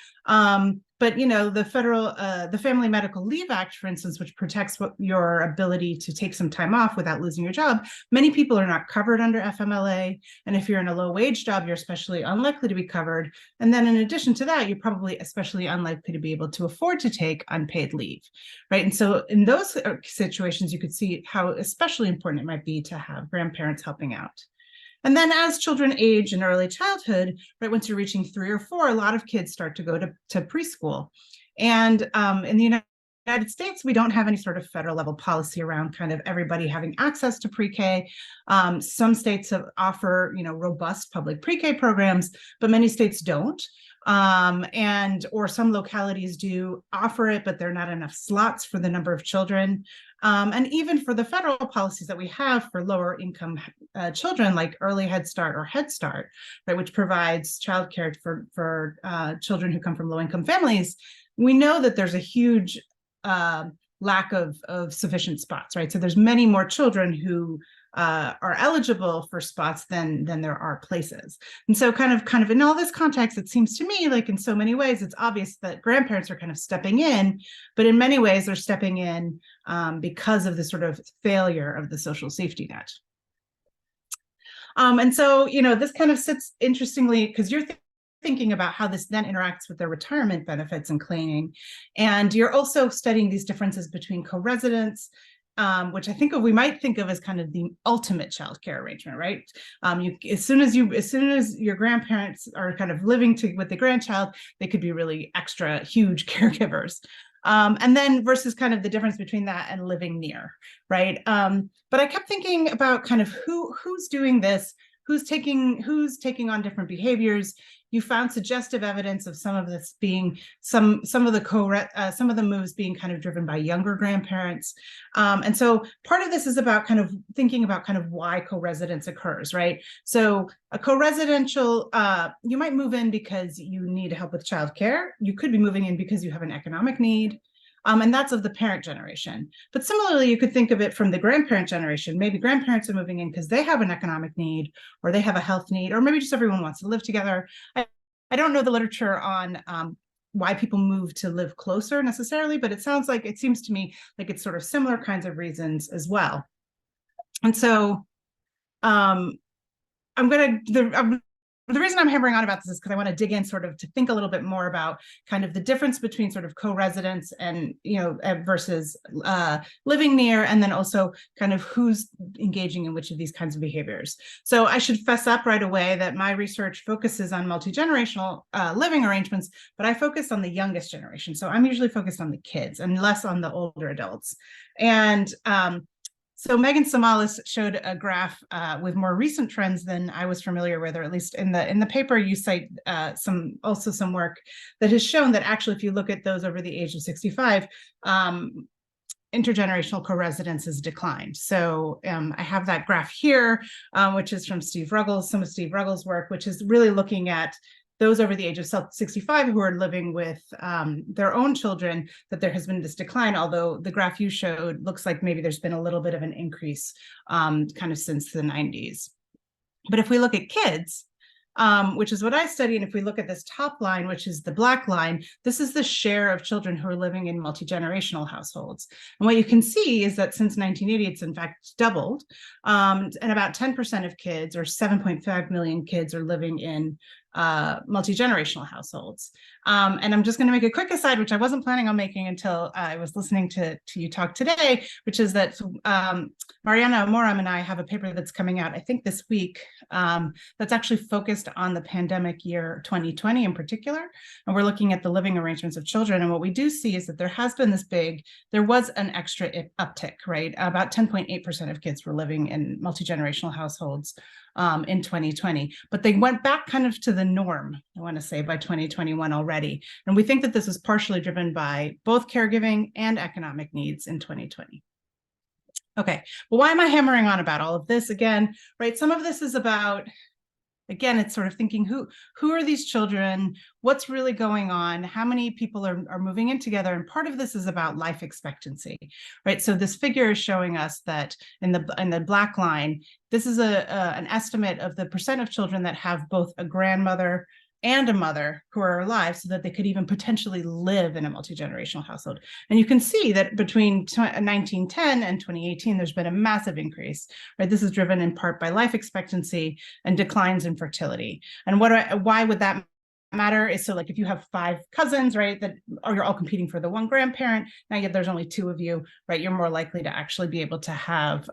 But you know, the Family Medical Leave Act, for instance, which protects your ability to take some time off without losing your job, many people are not covered under FMLA. And if you're in a low wage job, you're especially unlikely to be covered. And then in addition to that, you're probably especially unlikely to be able to afford to take unpaid leave, right? And so in those situations, you could see how especially important it might be to have grandparents helping out. And then as children age in early childhood, right, once you're reaching 3 or 4, a lot of kids start to go to preschool. And in the United States, we don't have any sort of federal level policy around kind of everybody having access to pre-K. Some states offer, robust public pre-K programs, but many states don't. Or some localities do offer it, but there are not enough slots for the number of children. And even for the federal policies that we have for lower income children, like Early Head Start or Head Start, right, which provides childcare for children who come from low income families, we know that there's a huge lack of sufficient spots, right? So there's many more children who are eligible for spots than there are places. And so kind of in all this context, it seems to me like in so many ways, it's obvious that grandparents are kind of stepping in, but in many ways they're stepping in because of the sort of failure of the social safety net. And so, this kind of sits interestingly because you're thinking about how this then interacts with their retirement benefits and claiming. And you're also studying these differences between co-residents, which I think we might think of as kind of the ultimate childcare arrangement, right? As soon as your grandparents are kind of living with the grandchild, they could be really extra huge caregivers. And then versus kind of the difference between that and living near, right? But I kept thinking about kind of who's doing this, who's taking on different behaviors. You found suggestive evidence of some of this being some of the moves being kind of driven by younger grandparents. And so part of this is about kind of thinking about kind of why co-residence occurs, right? So a co-residential, you might move in because you need help with childcare. You could be moving in because you have an economic need. And that's of the parent generation. But similarly, you could think of it from the grandparent generation. Maybe grandparents are moving in because they have an economic need, or they have a health need, or maybe just everyone wants to live together. I don't know the literature on why people move to live closer necessarily, but it seems to me like it's sort of similar kinds of reasons as well. And so I'm the reason I'm hammering on about this is because I want to dig in sort of to think a little bit more about kind of the difference between sort of co-residence and, versus living near, and then also kind of who's engaging in which of these kinds of behaviors. So I should fess up right away that my research focuses on multi-generational living arrangements, but I focus on the youngest generation. So I'm usually focused on the kids and less on the older adults. And so Megan Somalis showed a graph with more recent trends than I was familiar with, or at least in the paper you cite some work that has shown that actually, if you look at those over the age of 65, intergenerational co-residence has declined. So I have that graph here, which is from Steve Ruggles, some of Steve Ruggles' work, which is really looking at those over the age of 65 who are living with their own children, that there has been this decline, although the graph you showed looks like maybe there's been a little bit of an increase kind of since the 90s. But if we look at kids, which is what I study, and if we look at this top line, which is the black line, this is the share of children who are living in multi-generational households. And what you can see is that since 1980, it's in fact doubled, and about 10% of kids, or 7.5 million kids, are living in multi-generational households. And I'm just going to make a quick aside, which I wasn't planning on making until I was listening to you talk today, which is that Mariana Amoram and I have a paper that's coming out, I think this week, that's actually focused on the pandemic year 2020 in particular. And we're looking at the living arrangements of children. And what we do see is that there has been there was an extra uptick, right? About 10.8% of kids were living in multi-generational households in 2020, but they went back kind of to the norm, I want to say, by 2021 already. And we think that this is partially driven by both caregiving and economic needs in 2020. Okay, well, why am I hammering on about all of this again, right? Some of this is about, again, it's sort of thinking who are these children? What's really going on? How many people are moving in together? And part of this is about life expectancy, right? So this figure is showing us that in the black line, this is an estimate of the percent of children that have both a grandmother and a mother who are alive, so that they could even potentially live in a multi-generational household. And you can see that between 1910 and 2018, there's been a massive increase, right? This is driven in part by life expectancy and declines in fertility. And why would that matter is, so like if you have 5 cousins, right, or you're all competing for the one grandparent, now yet there's only 2 of you, right, you're more likely to actually be able to have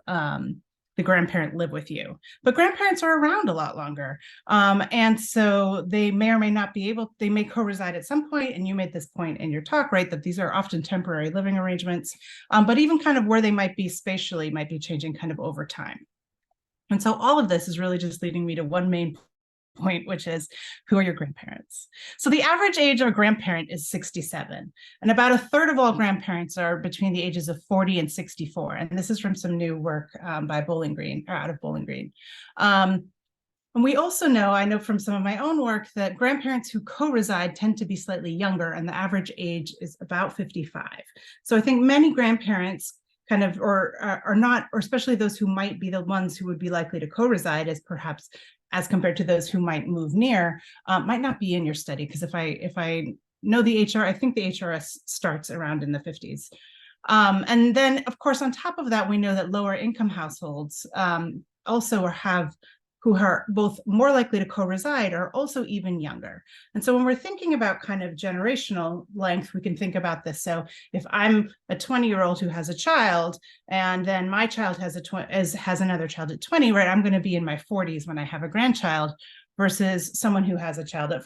the grandparent live with you. But grandparents are around a lot longer. And so they may or may not be able, they may co-reside at some point, and you made this point in your talk, right, that these are often temporary living arrangements, but even kind of where they might be spatially might be changing kind of over time. And so all of this is really just leading me to one main point, which is, who are your grandparents? So the average age of a grandparent is 67, and about a third of all grandparents are between the ages of 40 and 64. And this is from some new work by Bowling Green, or out of Bowling Green. And we also know, I know from some of my own work, that grandparents who co-reside tend to be slightly younger, and the average age is about 55. So I think many grandparents kind of, or are not, or especially those who might be the ones who would be likely to co-reside as compared to those who might move near, might not be in your study. Because if I know the HR, I think the HRS starts around in the 50s. And then, of course, on top of that, we know that lower income households also who are both more likely to co-reside are also even younger. And so when we're thinking about kind of generational length, we can think about this. So if I'm a 20-year-old who has a child, and then my child has another child at 20, right, I'm going to be in my 40s when I have a grandchild, versus someone who has a child at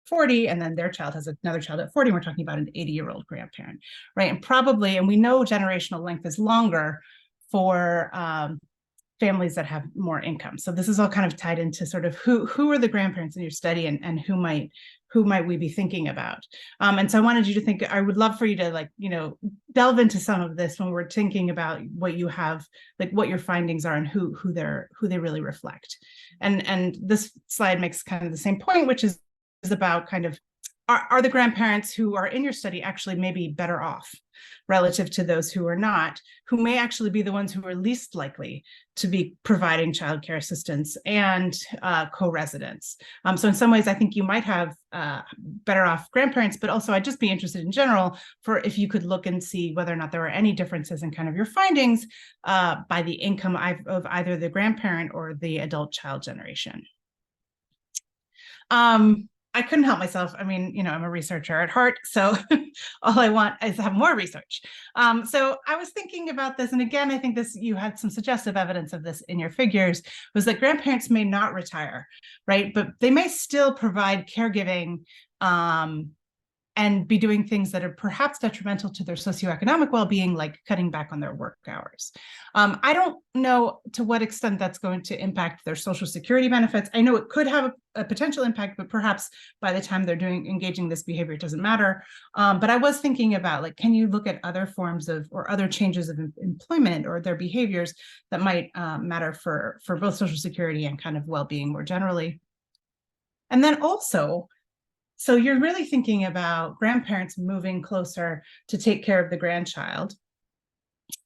40, and then their child has another child at 40, we're talking about an 80-year-old grandparent, right? And we know generational length is longer for families that have more income. So this is all kind of tied into sort of who are the grandparents in your study, and who might we be thinking about. And so I wanted you to think, I would love for you to delve into some of this when we're thinking about what you have, like what your findings are and who they really reflect. And this slide makes kind of the same point, which is about kind of, are the grandparents who are in your study actually maybe better off relative to those who are not, who may actually be the ones who are least likely to be providing childcare assistance and co-residence. So in some ways, I think you might have better off grandparents, but also I'd just be interested in general for if you could look and see whether or not there are any differences in kind of your findings by the income of either the grandparent or the adult child generation. I couldn't help myself. I mean, I'm a researcher at heart, so all I want is to have more research. So I was thinking about this, and again, I think you had some suggestive evidence of this in your figures, was that grandparents may not retire, right? But they may still provide caregiving and be doing things that are perhaps detrimental to their socioeconomic well-being, like cutting back on their work hours. I don't know to what extent that's going to impact their Social Security benefits. I know it could have a potential impact, but perhaps by the time they're engaging this behavior, it doesn't matter. But I was thinking about, like, can you look at other forms of, or other changes of employment or their behaviors that might matter for both Social Security and kind of well-being more generally? And then also, so you're really thinking about grandparents moving closer to take care of the grandchild.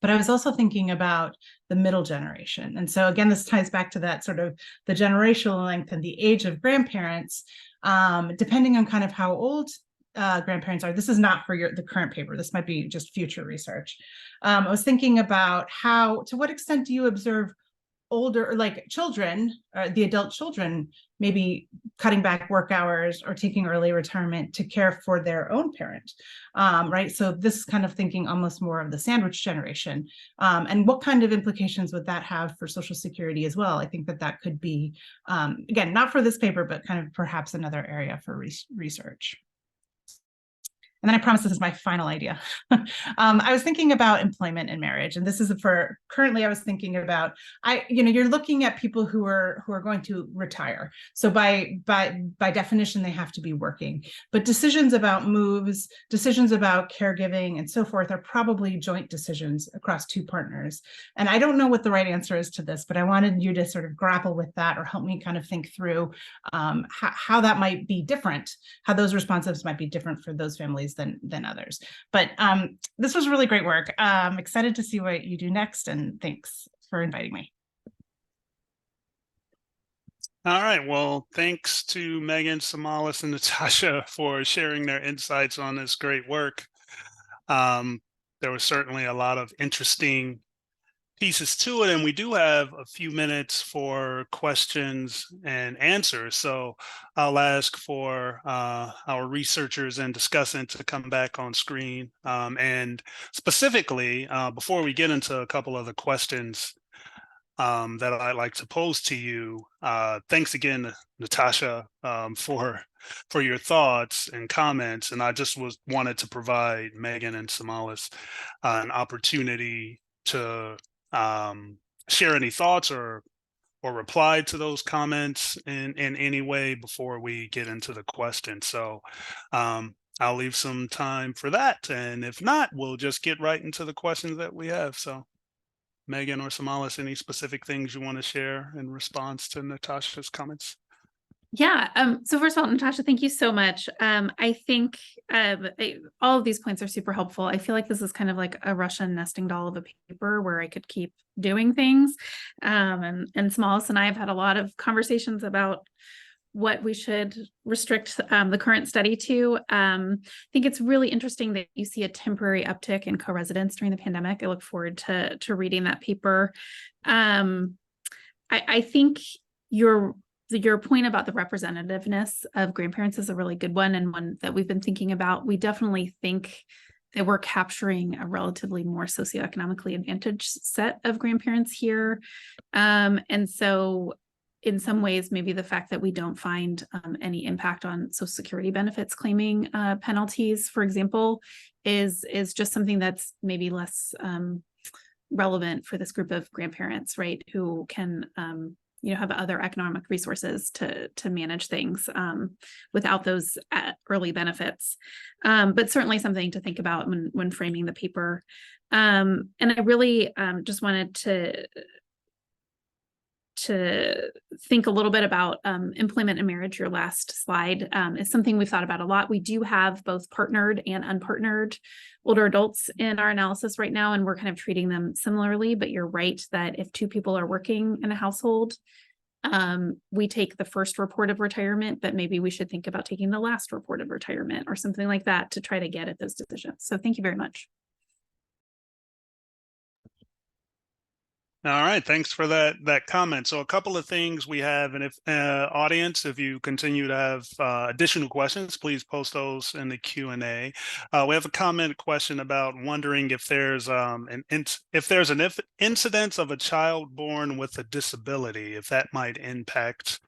But I was also thinking about the middle generation. And so again, this ties back to that sort of the generational length and the age of grandparents, depending on kind of how old grandparents are. This is not for the current paper. This might be just future research. I was thinking about to what extent do you observe older, like children, the adult children, maybe cutting back work hours or taking early retirement to care for their own parent, right? So this is kind of thinking almost more of the sandwich generation. And what kind of implications would that have for Social Security as well? I think that could be, again, not for this paper, but kind of perhaps another area for research. And then I promise this is my final idea. I was thinking about employment and marriage, and this is currently I was thinking about, you're looking at people who are going to retire. So by definition, they have to be working. But decisions about moves, decisions about caregiving, and so forth are probably joint decisions across two partners. And I don't know what the right answer is to this, but I wanted you to sort of grapple with that or help me kind of think through how that might be different, how those responsives might be different for those families than others. But this was really great work. I'm excited to see what you do next, and thanks for inviting me. All right. Well, thanks to Megan, Somalis, and Natasha for sharing their insights on this great work. There was certainly a lot of interesting pieces to it, and we do have a few minutes for questions and answers. So I'll ask for our researchers and discussants to come back on screen. And specifically, before we get into a couple of the questions that I'd like to pose to you, thanks again, Natasha, for your thoughts and comments. And I just wanted to provide Megan and Somalis an opportunity to share any thoughts or reply to those comments in any way before we get into the question. So I'll leave some time for that. And if not, we'll just get right into the questions that we have. So Megan or Somalis, any specific things you want to share in response to Natasha's comments? Yeah. So first of all, Natasha, thank you so much. I think all of these points are super helpful. I feel like this is kind of like a Russian nesting doll of a paper where I could keep doing things. And Somalis and I have had a lot of conversations about what we should restrict the current study to. I think it's really interesting that you see a temporary uptick in co-residence during the pandemic. I look forward to reading that paper. I think your point about the representativeness of grandparents is a really good one, and one that we've been thinking about. We definitely think that we're capturing a relatively more socioeconomically advantaged set of grandparents here. And so in some ways, maybe the fact that we don't find any impact on Social Security benefits claiming penalties, for example, is just something that's maybe less relevant for this group of grandparents, right, who can have other economic resources to manage things without those early benefits. But certainly something to think about when framing the paper. And I really just wanted to think a little bit about employment and marriage. Your last slide is something we've thought about a lot. We do have both partnered and unpartnered older adults in our analysis right now, and we're kind of treating them similarly. But you're right that if two people are working in a household, we take the first report of retirement, but maybe we should think about taking the last report of retirement or something like that to try to get at those decisions. So thank you very much. All right, thanks for that comment. So a couple of things we have, and if audience, if you continue to have additional questions, please post those in the Q&A. We have a comment question about wondering if there's an incidence of a child born with a disability, if that might impact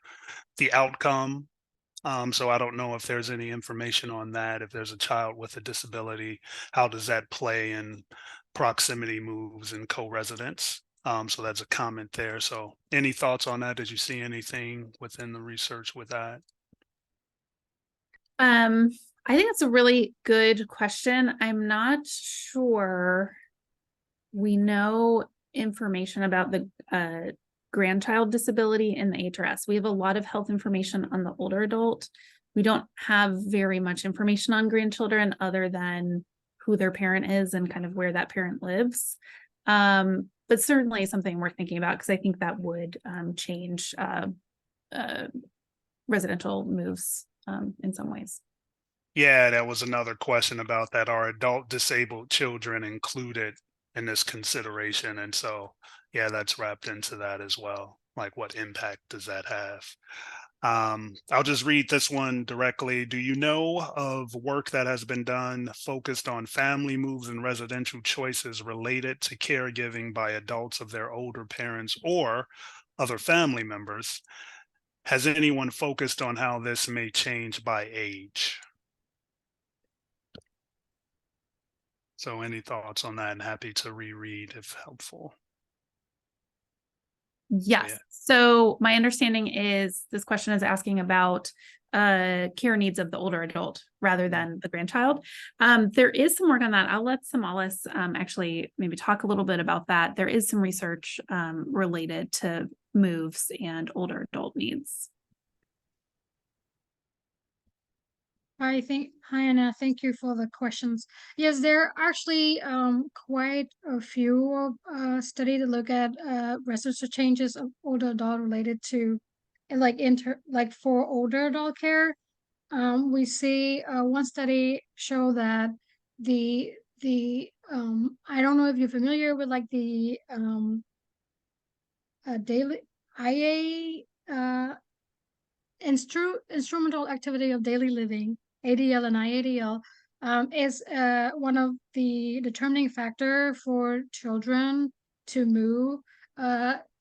the outcome. So I don't know if there's any information on that. If there's a child with a disability, how does that play in proximity moves and co-residence? So that's a comment there. So any thoughts on that? Did you see anything within the research with that? I think that's a really good question. I'm not sure we know information about the grandchild disability in the HRS. We have a lot of health information on the older adult. We don't have very much information on grandchildren other than who their parent is and kind of where that parent lives. But certainly something we're thinking about, because I think that would change residential moves in some ways. Yeah, that was another question about that. Are adult disabled children included in this consideration? And so, yeah, that's wrapped into that as well. Like, what impact does that have? I'll just read this one directly. Do you know of work that has been done focused on family moves and residential choices related to caregiving by adults of their older parents or other family members? Has anyone focused on how this may change by age? So any thoughts on that? And happy to reread if helpful. Yes. Yeah. So my understanding is this question is asking about care needs of the older adult rather than the grandchild. There is some work on that. I'll let Somalis actually maybe talk a little bit about that. There is some research related to moves and older adult needs. Hi, Anna, thank you for the questions. Yes, there are actually quite a few studies that look at residential changes of older adult related to like for older adult care. We see one study show that the I don't know if you're familiar with like the daily IA instrumental activity of daily living, ADL and IADL, is one of the determining factor for children to move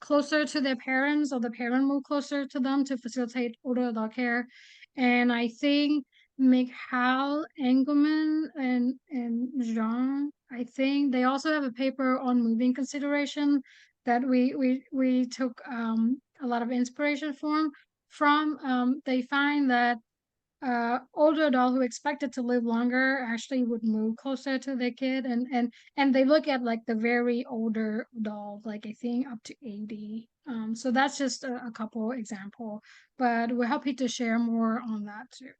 closer to their parents, or the parent move closer to them to facilitate older adult care. And I think Michal Engelman and Jean, I think they also have a paper on moving consideration that we took a lot of inspiration from. They find that older adults who expected to live longer actually would move closer to their kid, and they look at like the very older adults, like I think up to 80. So that's just a couple example, but we're happy to share more on that too.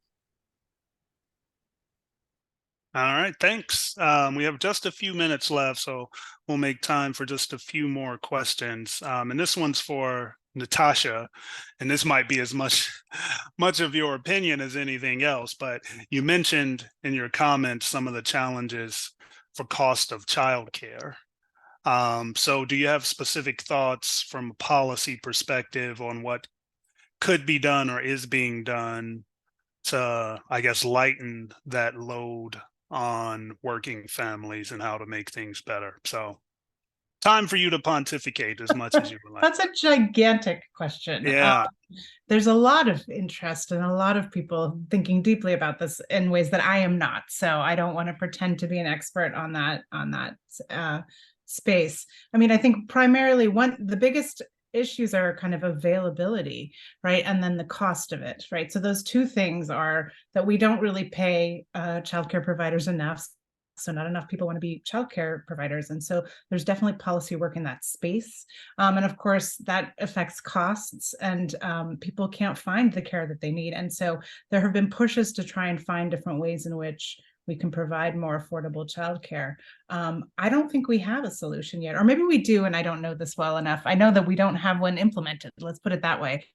All right, thanks. We have just a few minutes left, so we'll make time for just a few more questions. And this one's for Natasha, and this might be as much of your opinion as anything else, but you mentioned in your comments some of the challenges for cost of childcare. So do you have specific thoughts from a policy perspective on what could be done or is being done to, I guess, lighten that load on working families and how to make things better? So time for you to pontificate as much as you would like. That's a gigantic question. Yeah. There's a lot of interest and a lot of people thinking deeply about this in ways that I am not. So I don't want to pretend to be an expert on that space. I mean, I think primarily the biggest issues are kind of availability, right? And then the cost of it, right? So those two things are that we don't really pay childcare providers enough. So not enough people want to be childcare providers. And so there's definitely policy work in that space. And of course, that affects costs, and people can't find the care that they need. And so there have been pushes to try and find different ways in which we can provide more affordable childcare. I don't think we have a solution yet, or maybe we do, and I don't know this well enough. I know that we don't have one implemented. Let's put it that way.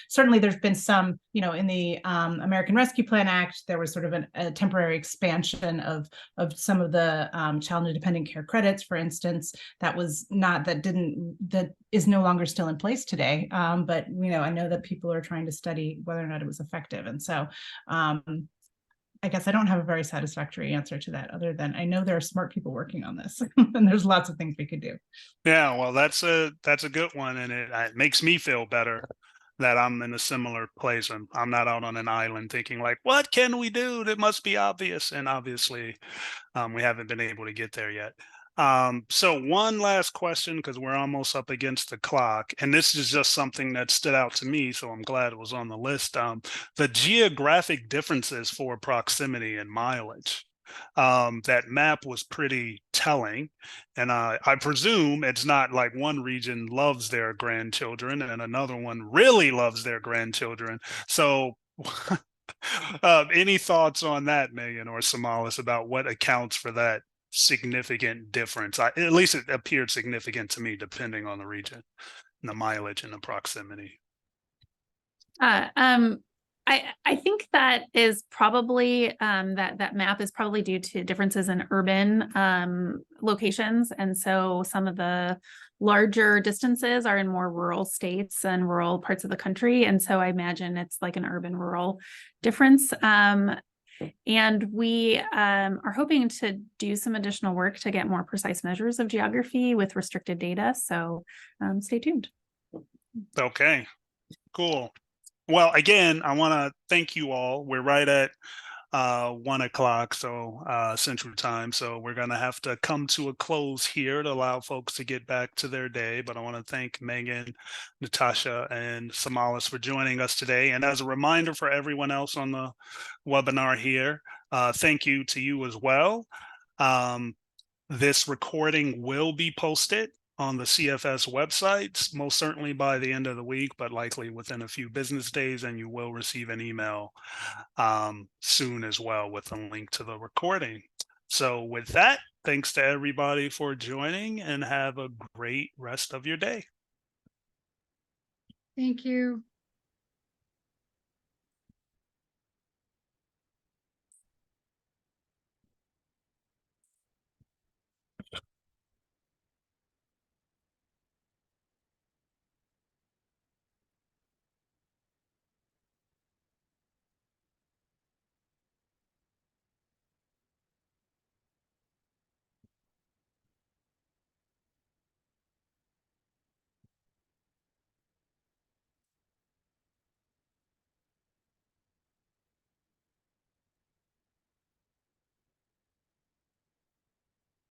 Certainly there's been some, in the American Rescue Plan Act, there was sort of a temporary expansion of some of the child and dependent care credits, for instance, that is no longer still in place today. But, I know that people are trying to study whether or not it was effective. And so I guess I don't have a very satisfactory answer to that, other than I know there are smart people working on this and there's lots of things we could do. Yeah, well, that's a good one, and it makes me feel better that I'm in a similar place. I'm not out on an island thinking like, what can we do? That must be obvious, and obviously, we haven't been able to get there yet. So one last question, because we're almost up against the clock, and this is just something that stood out to me, so I'm glad it was on the list. The geographic differences for proximity and mileage. That map was pretty telling, and I presume it's not like one region loves their grandchildren and another one really loves their grandchildren. So any thoughts on that, Megan or Somalis, about what accounts for that significant difference? At least it appeared significant to me, depending on the region, and the mileage and the proximity. I think that is probably that map is probably due to differences in urban locations, and so some of the larger distances are in more rural states and rural parts of the country, and so I imagine it's like an urban-rural difference. And we are hoping to do some additional work to get more precise measures of geography with restricted data. So stay tuned. Okay, cool. Well, again, I want to thank you all. We're right at 1 o'clock, so Central Time. So we're going to have to come to a close here to allow folks to get back to their day. But I want to thank Megan, Natasha, and Somalis for joining us today. And as a reminder for everyone else on the webinar here, thank you to you as well. This recording will be posted on the CFS websites, most certainly by the end of the week, but likely within a few business days, and you will receive an email soon as well with a link to the recording. So with that, thanks to everybody for joining, and have a great rest of your day. Thank you.